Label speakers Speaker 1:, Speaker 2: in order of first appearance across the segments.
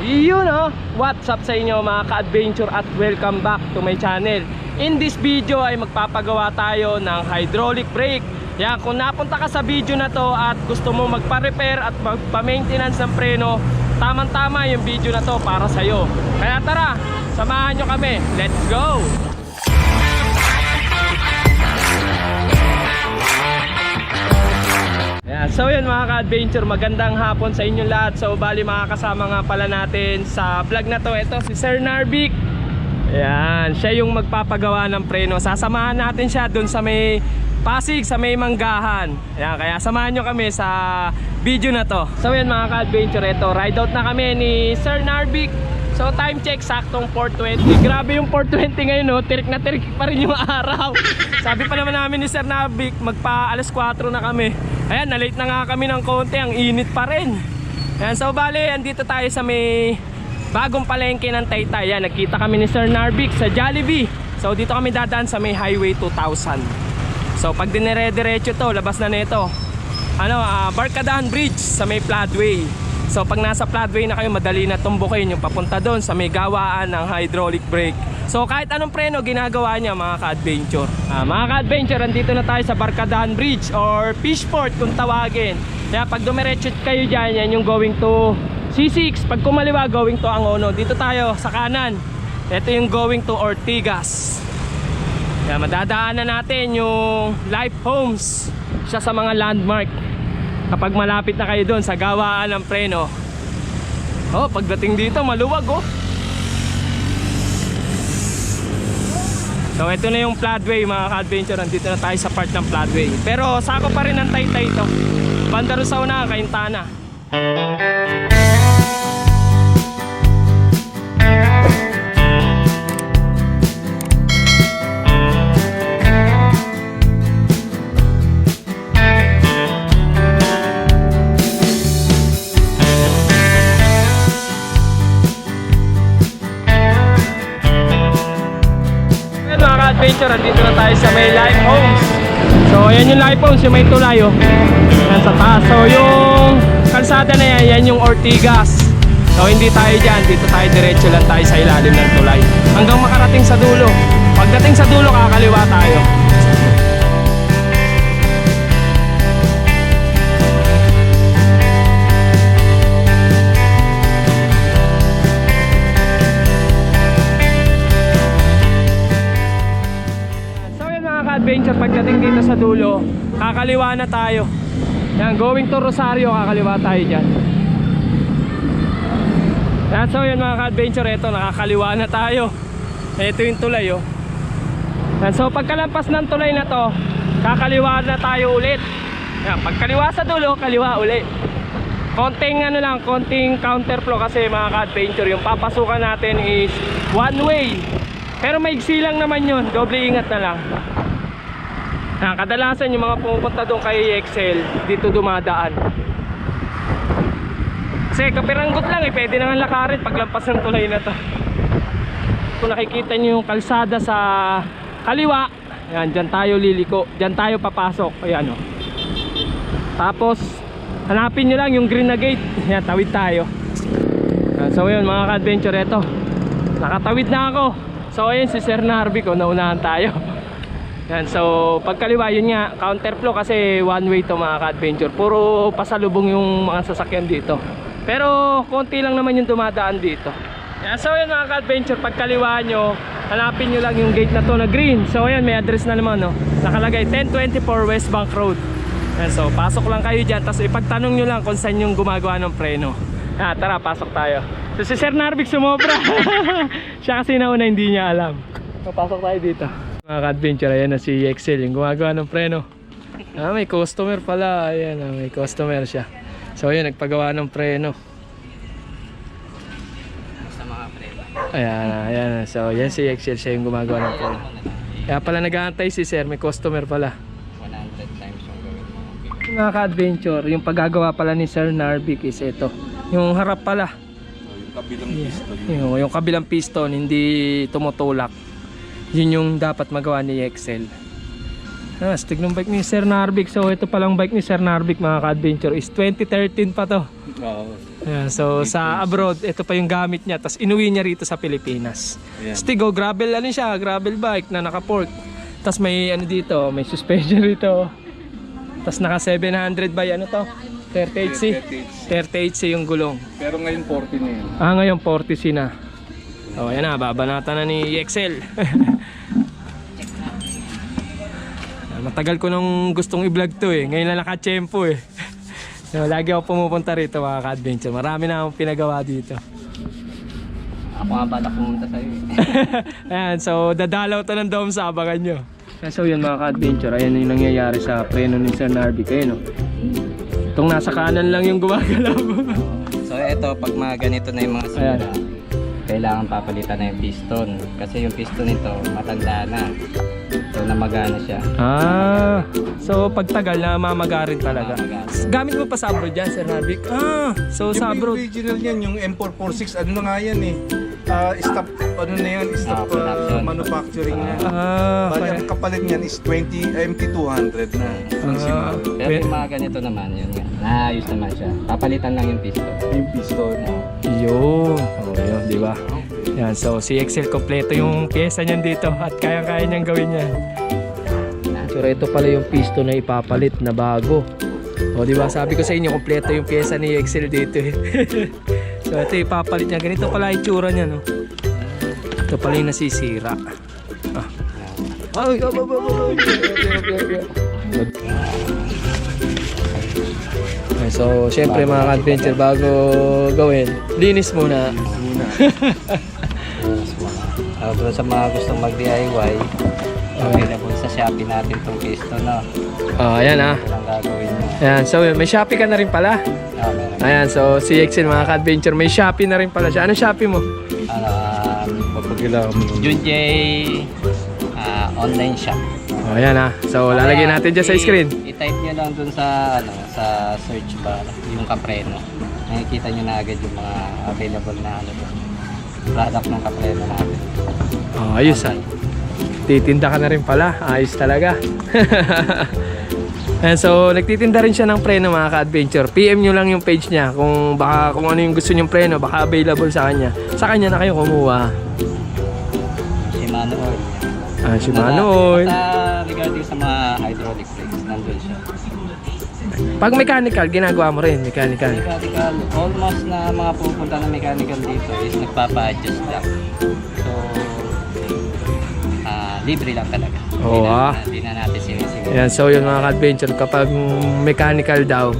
Speaker 1: Yun what's up sa inyo mga ka-adventure at welcome back to my channel. In this video ay magpapagawa tayo ng hydraulic brake. Yan, kung napunta ka sa video na to at gusto mo magpa-repair at magpa-maintenance ng preno, tamang-tama yung video na to para sa'yo. Kaya tara, samahan nyo kami. Let's go! So yun mga ka-adventure, magandang hapon sa inyong lahat. So bali makakasama nga pala natin sa vlog na to, ito si Sir Narvic. Ayan, siya yung magpapagawa ng preno. Sasamahan natin siya dun sa may Pasig, sa may Manggahan. Ayan, kaya samahan nyo kami sa video na to. So yun mga ka-adventure, ito ride out na kami ni Sir Narvic. So time check, saktong 4:20. Grabe yung 4:20 ngayon tirik na tirik pa rin yung araw. Sabi pa naman namin ni Sir Narvic, magpa alas 4 na kami. Ayan, na-late na nga kami ng konti, ang init pa rin. Ayan, so bali, andito tayo sa may bagong palengke ng Taytay. Ayan, nagkita kami ni Sir Narvic sa Jollibee. So dito kami dadaan sa may Highway 2000. So pag dinire-diretso to, labas na nito Barkadahan Bridge sa may Floodway. So pag nasa Floodway na kayo, madali na tumbukin yung papunta doon sa may gawaan ng hydraulic brake. So kahit anong preno ginagawa niya mga ka-adventure. Mga ka-adventure, andito na tayo sa Barkadahan Bridge or Fishport kung tawagin. Kaya pag dumiretso kayo dyan, yan yung going to C6. Pag kumaliwa, going to Angono. Dito tayo sa kanan. Ito yung going to Ortigas. Kaya madadaanan natin yung Life Homes. Siya sa mga landmark. Kapag malapit na kayo doon sa gawaan ng preno. Pagdating dito maluwag So ito na yung Floodway mga ka-adventure. Nandito na tayo sa part ng Floodway. Pero sako pa rin ng Taytay ito. Banda rin sa una, Cainta. Adventure, andito na tayo sa may Life Homes. So ayan yung Life Homes, yung may tulay yan sa taas. So yung kalsada na yan, yan yung Ortigas. So hindi tayo dyan, dito tayo diretso lang tayo sa ilalim ng tulay hanggang makarating sa dulo. Pagdating sa dulo, kakaliwa tayo. Adventure, pagdating dito sa dulo, kakaliwa na tayo. Yan, going to Rosario, kakaliwa tayo dyan. Yan, so yun mga ka-adventure, ito, nakakaliwa na tayo. Ito yung tulay Yan, so pagkalampas ng tulay na to, kakaliwa na tayo ulit. Yan, pagkaliwa sa dulo, kaliwa ulit. Konting konting counterflow kasi mga ka-adventure, yung papasukan natin is one way. Pero maigsi lang naman yun, doble ingat na lang. Kadalasan yung mga pumupunta doon kay Excel, dito dumadaan. Kasi kapiranggot lang pwede naman lakarin paglampas ng tulay na to. Kung nakikita nyo yung kalsada sa kaliwa, yan, dyan tayo liliko, dyan tayo papasok. Ayan Tapos hanapin nyo lang yung green na gate. Yan, tawid tayo. So yun mga ka-adventure, ito nakatawid na ako. So ayun si Sir Narvic, naunahan tayo. Yan, so pagkaliwa yun nga, counterflow kasi one way to mga ka-adventure. Puro pasalubong yung mga sasakyan dito. Pero konti lang naman yung dumadaan dito. Yan, so yun mga ka-adventure, pagkaliwa nyo, hanapin nyo lang yung gate na to na green. So ayan, may address na naman nakalagay 1024 West Bank Road. Yan, so pasok lang kayo dyan, tapos ipagtanong nyo lang kung saan yung gumagawa ng preno. Yan, tara, pasok tayo. So si Sir Narvic sumobra. Siya kasi nauna hindi niya alam. So pasok tayo dito mga ka-adventure. Ayan na si Excel, yung gumagawa ng preno. May customer pala. Ayan, may customer siya. So ayan, nagpagawa ng preno.
Speaker 2: Sa mga preno.
Speaker 1: Ayan. So yan si Excel, siya yung gumagawa ng preno. Kaya pala nag-aantay si Sir, may customer pala.
Speaker 2: 100 times yung gawin mo.
Speaker 1: Mga ka-adventure, yung paggagawa pala ni Sir Narvic is ito. Yung harap pala.
Speaker 2: Yung kabilang piston.
Speaker 1: Yung kabilang piston, hindi tumutulak. Yun yung dapat magawa ni Excel. Astig ng bike ni Sir Narvik. So ito palang bike ni Sir Narvik mga ka-adventure is 2013 pa to.
Speaker 2: Oo.
Speaker 1: Ayan, so sa abroad, ito pa yung gamit niya. Tapos inuwi niya rito sa Pilipinas.
Speaker 2: Ayan.
Speaker 1: Stigo, gravel ano siya, gravel bike na naka-fork. Tapos may ano dito, may suspension rito. Tapos naka 700 by ano to? 38C. 38C yung gulong.
Speaker 2: Pero ngayon 40 na yun.
Speaker 1: Ngayon 40C na. O ayan na, babanatan na ni Excel. Matagal ko nung gustong i-vlog to eh. Ngayon na nakachempo eh. So, lagi ako pumupunta rito mga ka-adventure. Marami na akong pinagawa dito.
Speaker 2: Ako nga balak pumunta sa'yo eh.
Speaker 1: Ayan, so dadalaw to ng dome sa abangan nyo. So yun mga ka-adventure, ayan yung nangyayari sa preno ni Sir Narvik. Ayan o. Itong nasa kanan lang yung gumagalaw.
Speaker 2: So ito, pag mga ganito na yung mga sira, kailangan papalitan na yung piston. Kasi yung piston nito, matanda na. So namagana siya.
Speaker 1: So pagtagal na mamagarin talaga. Gamit mo pa sa abroad yan, Sir Narvik? So sa abroad.
Speaker 3: Yung original yan, yung M446, ano na nga yan eh. Stop, ano na yan, stop manufacturing na. Bali, ang kapalit niyan is MT200 na. Ang Shimano.
Speaker 2: Pero yung mga ganito naman, yun nga. Naayos naman siya. Papalitan lang yung piston.
Speaker 3: Yung piston.
Speaker 1: Yun. Yun, di ba? Yan, so si Excel kompleto yung pyesa niyan dito at kaya-kaya niyang gawin yan. Pero ito pala yung piston na ipapalit na bago. O di ba? Sabi ko sa inyo kompleto yung pyesa ni Excel dito eh. So ito ipapalit niya. Ganito pala itsura niya, no? Ito pala yung nasisira. So syempre mga ka-adventure, bago gawin, linis muna.
Speaker 2: Sa mga gustong mag-DIY, available sa Shopee natin itong piston, no?
Speaker 1: Ayan
Speaker 2: Ito lang gagawin mo.
Speaker 1: Ayan, so may Shopee ka na rin pala.
Speaker 2: Meron.
Speaker 1: Ayan, so si Excel mga ka-adventure, may Shopee na rin pala siya. Anong Shopee mo?
Speaker 2: Junjay online shop.
Speaker 1: Ayan so lalagyan natin dyan sa screen.
Speaker 2: I-type nyo lang dun sa sa search bar yung Capreno. Nakikita nyo na agad yung mga available na product ng Capreno natin.
Speaker 1: Ayos Titinda ka na rin pala. Ayos talaga. And so nagtitinda rin siya ng preno mga ka-adventure. PM nyo lang yung page niya kung ano yung gusto nyong preno, baka available sa kanya. Sa kanya na kayo kumuha.
Speaker 2: Shimano oil.
Speaker 1: Shimano oil.
Speaker 2: Regarding sa mga hydraulic brakes, nandun siya.
Speaker 1: Pag mechanical, ginagawa mo rin mechanical.
Speaker 2: Mechanical, almost na mga pupunta na mechanical dito is nagpapa-adjust lang. So, libre lang talaga. Hindi na natin sinisingil.
Speaker 1: Yan, so yun mga ka-adventure, kapag mechanical daw,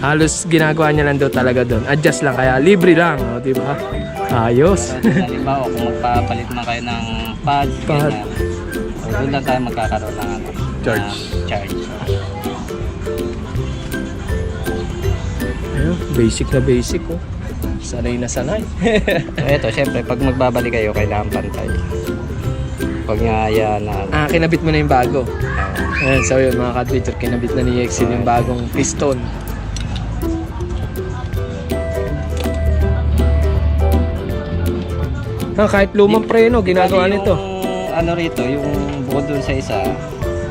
Speaker 1: halos ginagawa niya lang daw talaga doon. Adjust lang, kaya libre lang, di ba? Ayos.
Speaker 2: Halimbawa, kung magpapalit man kayo ng pads, ganyan, so, doon lang tayo magkakaroon ng charge.
Speaker 1: Ayun, basic na basic Sanay na sanay.
Speaker 2: So ito, syempre, pag magbabalik kayo, kailangan pantay. Pag nga yan na...
Speaker 1: kinabit mo na yung bago. Ayan, so yun mga ka-adventure, kinabit na ni Excel yung bagong piston. Kahit lumang preno, ginagawa nito.
Speaker 2: Yung ano rito, yung bukod dun sa isa,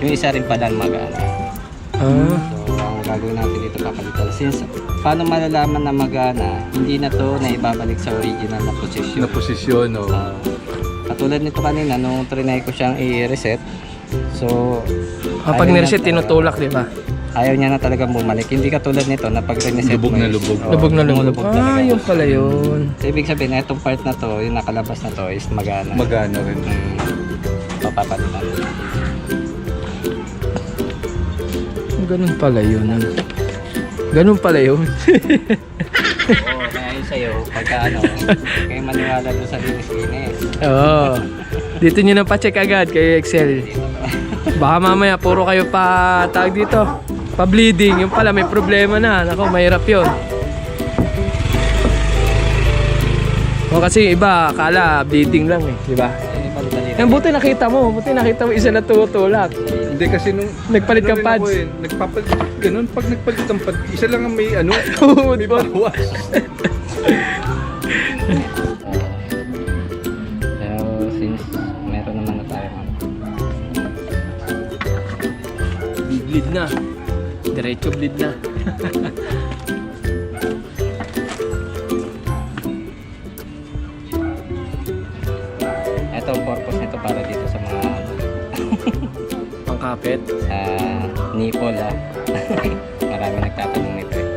Speaker 2: yung isa rin pala magana. So, ang gagawin natin dito papalitan. Since, paano malalaman na magana, hindi na to na ibabalik sa original na posisyon.
Speaker 3: Na posisyon, no?
Speaker 2: Katulad nito kanina, nung trinay ko siyang i-reset. So,
Speaker 1: pag nireset, tinutulak, di ba?
Speaker 2: Ayaw niya na talagang bumalik. Hindi katulad nito na pag reset
Speaker 3: Lubog na lubog.
Speaker 1: Lubog na lubog. Yun pala yun.
Speaker 2: So, ibig sabihin, itong part na to, yung nakalabas na to is magana.
Speaker 3: Magana rin.
Speaker 2: Papapalitan.
Speaker 1: Ganun pala yun. Ganun pala yun.
Speaker 2: Oo, kaya yun sa'yo, pagka kayo maniwala doon sa linis-linis.
Speaker 1: Oo. Dito nyo na pa-check agad kay Excel. Baka mamaya puro kayo pa tawag dito, pa-bleeding. Yung pala may problema na. Nako, mahirap yun. O kasi iba, akala bleeding lang di ba? Buti nakita mo isa na tutulak.
Speaker 3: Hindi kasi nung
Speaker 1: nagpalit kang pads.
Speaker 3: Nagpapalit, ganun, pag nagpalit kang pads, isa lang ang may
Speaker 1: Di ba?
Speaker 3: bawas.
Speaker 2: Pero since meron naman na tayo
Speaker 1: bleed na. Diretso bleed na.
Speaker 2: Ito ang purpose nito para dito sa mga
Speaker 1: Pangkapit.
Speaker 2: sa nipple Marami nagtatanong nito eh.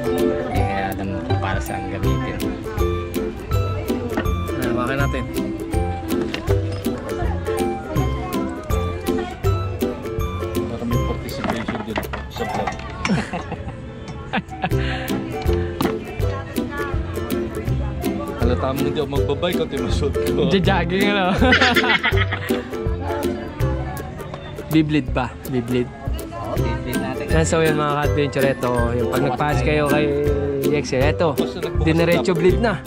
Speaker 2: Hindi kaya alam para saan gamitin.
Speaker 1: Hawakan natin.
Speaker 3: Para may participation din sa vlog. Halata mo hindi ako magbabay kasi mashoot ko.
Speaker 1: Jogging ano. Bibleed pa. Bibleed.
Speaker 2: Oo, dito natin.
Speaker 1: Yan, so yun mga ka-adventure, ito yung pag nagpass kayo kay Excel, ito dinerecho bleed na.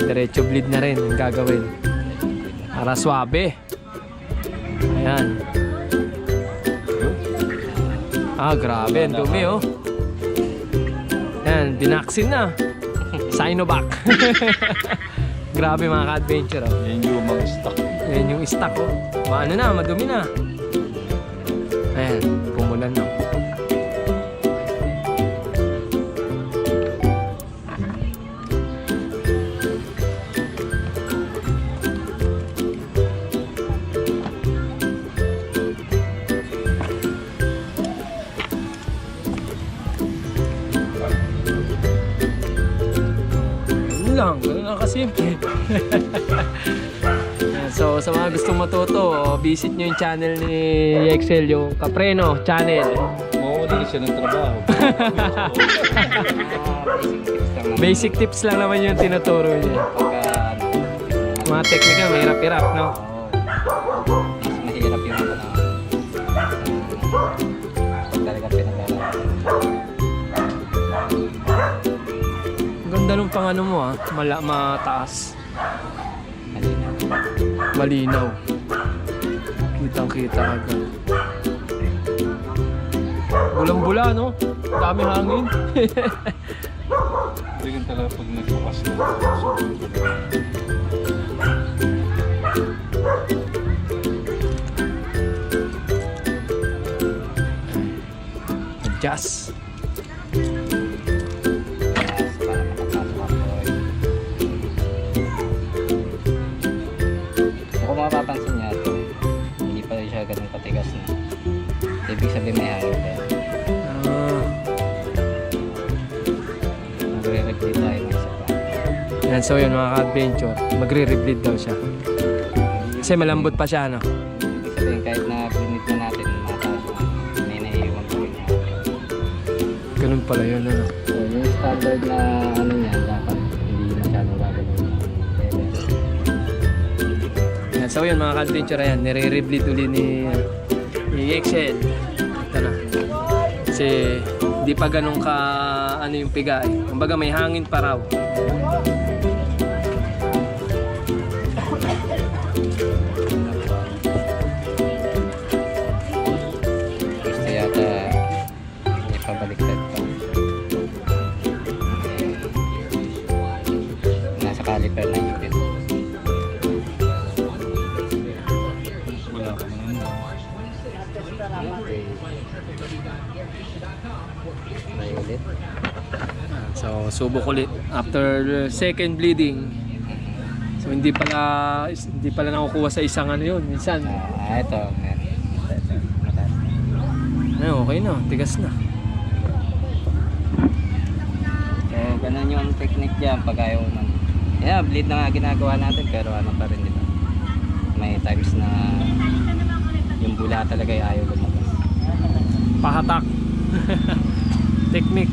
Speaker 1: Diretso bleed na rin yung gagawin para swabe. Ayan. Grabe, ang dumi oh. Yan, dinaksin na. Sinovac. Grabe mga ka-adventure oh.
Speaker 3: Yan yung mga stock.
Speaker 1: Yan yung stock oh. Maano na, madumi na. Ayan, pumulan na. Ganun lang kasimple. So sa mga gustong matuto, visit nyo yung channel ni Excel, yung Capreno channel.
Speaker 3: Mawawala siya ng trabaho.
Speaker 2: Basic
Speaker 1: Basic tips
Speaker 2: tips lang.
Speaker 1: lang naman yung tinuturo niya.
Speaker 2: Pagka
Speaker 1: Mga teknika, mahirap-hirap, no?
Speaker 2: mas mahirap yung pag talaga pinag-aralan.
Speaker 1: Ang ganda nung pang ano mo ha, mataas.
Speaker 2: Malinaw.
Speaker 1: Malinaw. Kitang-kita agad. Bulang-bula, no? Dami hangin.
Speaker 3: Hindi ka talaga pag nagbukas na.
Speaker 1: Adjust.
Speaker 2: Para makapasok ako. Kung mapapansin niya ito, hindi pa rin siya ganun katigas na. Ibig sabihin may hangin tayo. Magre-replay tayo ng isa pa.
Speaker 1: Yan, so yun mga ka-adventure, magre-rebleed daw siya. Kasi malambot pa siya, no?
Speaker 2: Ibig sabihin kahit na pinit na natin, mataas yung may naiiwan pa rin.
Speaker 1: Ganun pala yun, ano?
Speaker 2: So yung standard na ano niya, dapat hindi masyadong gagawin.
Speaker 1: Yan, so yun mga ka-adventure, yan, nire-rebleed uli ni Excel. Ito na. Kasi di pa ganun ka ano yung piga eh. Kumbaga may hangin pa raw.
Speaker 2: Gusto yata ipabaliktad pa. Nasa caliper na yun.
Speaker 3: Wala ka naman.
Speaker 2: Okay. Try ulit.
Speaker 1: So subok ulit after second bleeding. So hindi pala nakukuha sa isang ano yun. Minsan,
Speaker 2: Ito. Mataas.
Speaker 1: okay na, tigas na.
Speaker 2: So, ganun yung technique dyan pag ayaw man. Yeah, bleed na nga ginagawa natin pero ano pa rin dito. May times na yung bula talaga ay ayaw lumabas.
Speaker 1: Pahatak. Technique.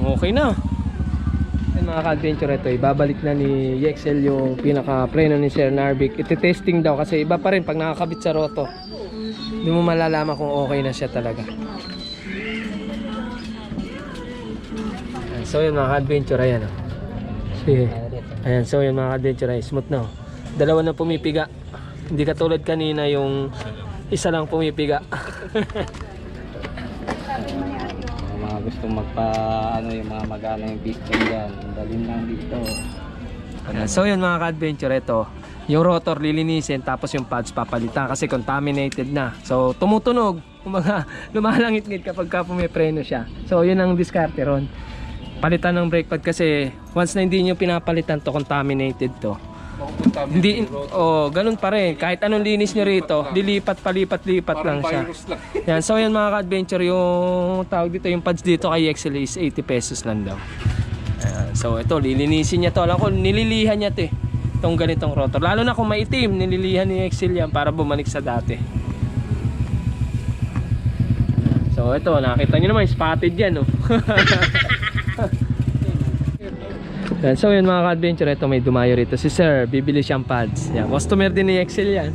Speaker 1: Okay na. Yan mga ka-adventure, ito ibabalik na ni Excel yung pinaka-preno ni Sir Narvik. Iti-testing daw kasi iba pa rin pag nakakabit sa roto. Hindi mo malalaman kung okay na siya talaga. So yun mga ka-adventure, ayan o. Sige. Ayan, so yun mga ka-adventure, ay smooth na o. Dalawa na pumipiga. Hindi katulad kanina yung isa lang pumipiga.
Speaker 2: Mga gusto yung mga mag-ano yung piston dyan, dalhin lang dito.
Speaker 1: Ayan. So yun mga ka-adventure, ito yung rotor lilinisin, tapos yung pads papalitan kasi contaminated na. So tumutunog, kumbaga lumalangit-ngit kapag pumipreno siya. So yun ang diskarte ron. Palitan ng brake pad kasi once na hindi nyo pinapalitan to, contaminated to. Hindi, ganun pa rin. Kahit anong linis nyo rito, lilipat palipat-lipat lang siya. Yan, so yan mga ka-adventure, yung tawag dito, yung pads dito kay XL is 80 pesos lang daw. Ayan, so ito, lilinisin niya to. Alam ko, nililihan niya to itong ganitong rotor. Lalo na kung maitim, nililihan ni XL yan para bumalik sa dati. So ito, nakita nyo naman, spotted yan, oh. Yan, so yun mga ka-adventure, ito may dumayo rito si sir, bibili siyang pads. Yan, customer din ni XL yan.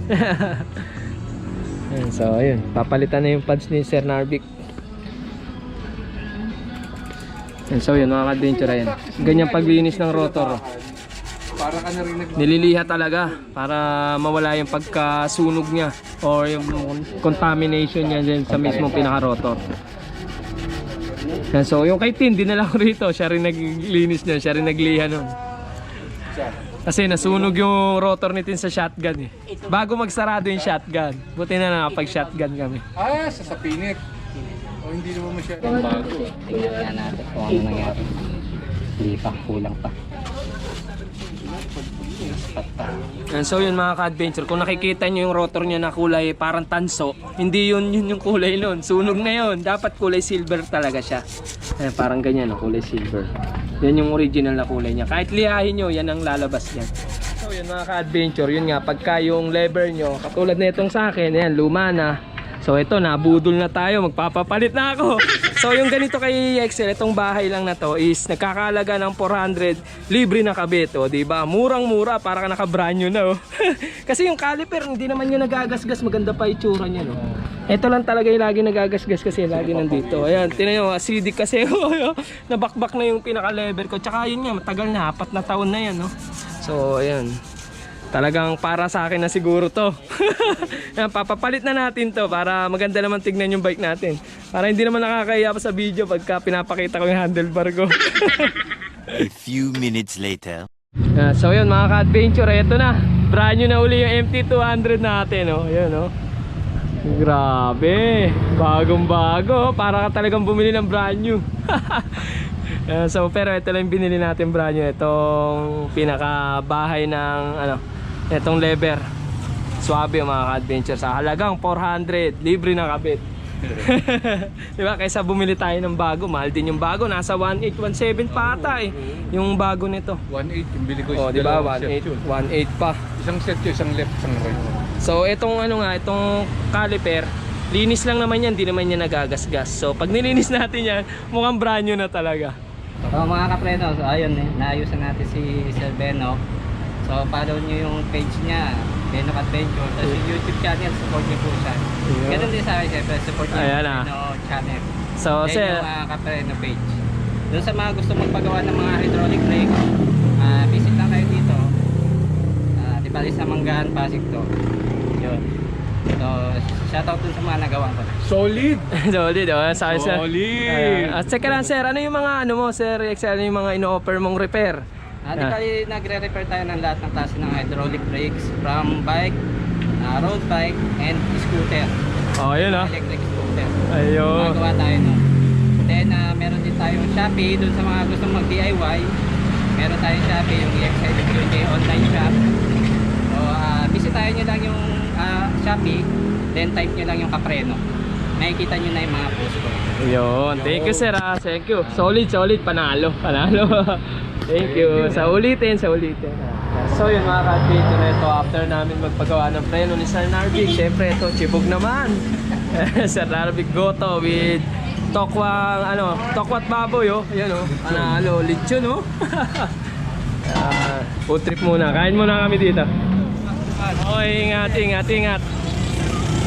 Speaker 1: Yan, so ayun, papalitan na yung pads ni Sir Narvik. Yan, so yun mga ka-adventure, ayan, ganyan paglinis ng rotor.
Speaker 3: Para ka na rin
Speaker 1: Nililiha talaga para mawala yung pagkasunog niya or yung contamination niya dyan sa mismong pinaka-rotor. Yan, so yung kay Tin, dinala ko rito, siya rin naglinis niya, siya rin nagliha nun. Kasi nasunog yung rotor ni Tin sa shotgun eh. Bago magsarado yung shotgun, buti na nakapag-shotgun kami.
Speaker 3: sa pinit. O hindi naman masyadong bago.
Speaker 2: Tingnan nga natin kung ano nangyari. Hindi pa, kulang pa.
Speaker 1: And so yun mga ka-adventure, kung nakikita nyo yung rotor niya na kulay parang tanso, hindi yun yung kulay nun, sunog na yun. Dapat kulay silver talaga siya. Ayan, parang ganyan, kulay silver. Yan yung original na kulay niya. Kahit lihahin nyo, yan ang lalabas niya. So yun mga ka-adventure, yun nga, pagka yung lever nyo, katulad na itong sa akin, ayan, luma na. So ito, nabudol na tayo, magpapapalit na ako. So yung ganito kay XL, itong bahay lang na to is nagkakalaga ng 400, libre na kabit, o diba? Murang-mura, para ka naka-brand new na, oh. Kasi yung caliper, hindi naman yung nagagasgas, maganda pa itsura niya, no? Ito lang talaga yung lagi nagagasgas kasi lagi nandito. Ayan, tinan nyo, acidic kasi, nabakbak na yung pinaka-lever ko. Tsaka yun nga, matagal na, 4 na taon na yan, no? So ayan, talagang para sa akin na siguro to. Yan, papapalit na natin to para maganda naman tignan yung bike natin. Para hindi naman nakakaya pa sa video pagka pinapakita ko yung handlebar ko.
Speaker 4: A few minutes later.
Speaker 1: So yun mga ka-adventure, eto na. Brand new na uli yung MT200 natin, oh. Yun, oh. Grabe, bagong bago. Para ka talagang bumili ng brand new. So pero ito lang yung binili natin brand new. Itong pinakabahay ng itong lever. Swabe mga ka-adventure, sa halagang 400, libre na kabit. Diba? Kaysa bumili tayo ng bago, mahal din yung bago, nasa 1.8, 1.7 pa ata eh. Yung bago nito
Speaker 3: 1.8 yung bili ko.
Speaker 1: oh, diba? 1.8 pa.
Speaker 3: Isang set yun, isang left, isang right.
Speaker 1: So itong itong caliper, linis lang naman yan, di naman yan nagagasgas. So pag nilinis natin yan, mukhang brand new na talaga.
Speaker 2: So mga kapreno, so ayun naayusan natin si Sir Beno. So follow nyo yung page niya, Beno Adventure. Tapos yung YouTube channel, support nyo po siya. Ganun din sa akin, siyempre, support nyo yung Beno channel.
Speaker 1: So
Speaker 2: then yung mga kapreno page. Doon sa mga gusto magpagawa ng mga hydraulic brake, visit lang kayo dito. Di ba sa Manggahan, Pasig to. Yun. So, shoutout dun sa mga nagawa ko.
Speaker 3: Solid!
Speaker 1: Solid, oh.
Speaker 3: Solid!
Speaker 1: At saka lang sir, ano yung mga mo sir, ano yung mga ino-offer mong repair?
Speaker 2: Di ba nagre-repair tayo ng lahat ng klase ng hydraulic brakes from bike, road bike, and scooter.
Speaker 1: Oh, yun
Speaker 2: Electric scooter.
Speaker 1: Ayun.
Speaker 2: Magawa tayo nun. Then, meron din tayong Shopee dun sa mga gustong mag-DIY. Meron tayong Shopee, yung EXIWK online shop. So, bisitahin nyo lang yung Shopee, then type nyo lang yung Capreno. Makikita nyo na yung mga post ko.
Speaker 1: Ayun. Thank you sir, thank you. Solid, panalo. Thank you. Sa ulitin. So yun mga ka-adventure, ito after namin magpagawa ng preno ni Sir Narvik, syempre ito chibog naman. Sir Narvik Goto with tokwat baboy, oh. Ayan, oh. Panalo, lechon, oh. Food trip muna. Kain muna kami dito. Okay, ingat.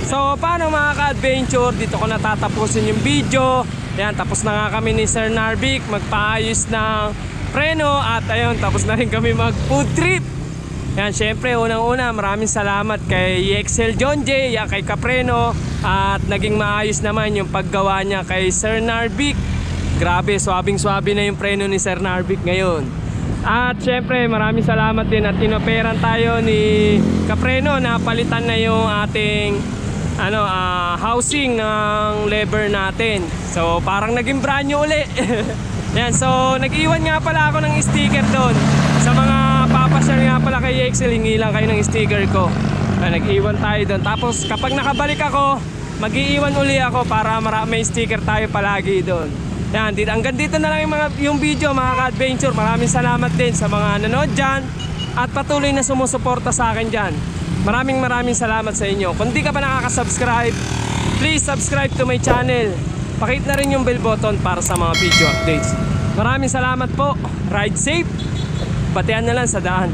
Speaker 1: So paano mga ka-adventure, dito ko natatapusin yung video. Yan, tapos na nga kami ni Sir Narvik magpaayos ng preno at ayun, tapos na rin kami mag food trip. Yan, syempre unang-una maraming salamat kay EXL John J, yan, kay Capreno, at naging maayos naman yung paggawa niya kay Sir Narvik. grabe, swabing-swabe na yung preno ni Sir Narvic ngayon. At syempre, maraming salamat din at inoperan tayo ni Kapreno na palitan na yung ating housing ng lever natin. So parang naging brand new uli. Yan, so nag-iwan nga pala ako ng sticker doon. Sa mga papashare nga pala kay Excel, hingi lang kayo ng sticker ko. Nag-iwan tayo doon. Tapos kapag nakabalik ako, mag-iiwan uli ako para may sticker tayo palagi doon. Yan, hanggang dito na lang yung video mga ka-adventure. Maraming salamat din sa mga nanood dyan at patuloy na sumusuporta sa akin dyan. Maraming salamat sa inyo. Kung di ka pa nakaka-subscribe, please subscribe to my channel. Pakit na rin yung bell button para sa mga video updates. Maraming salamat po. Ride safe. Batian na lang sa daan.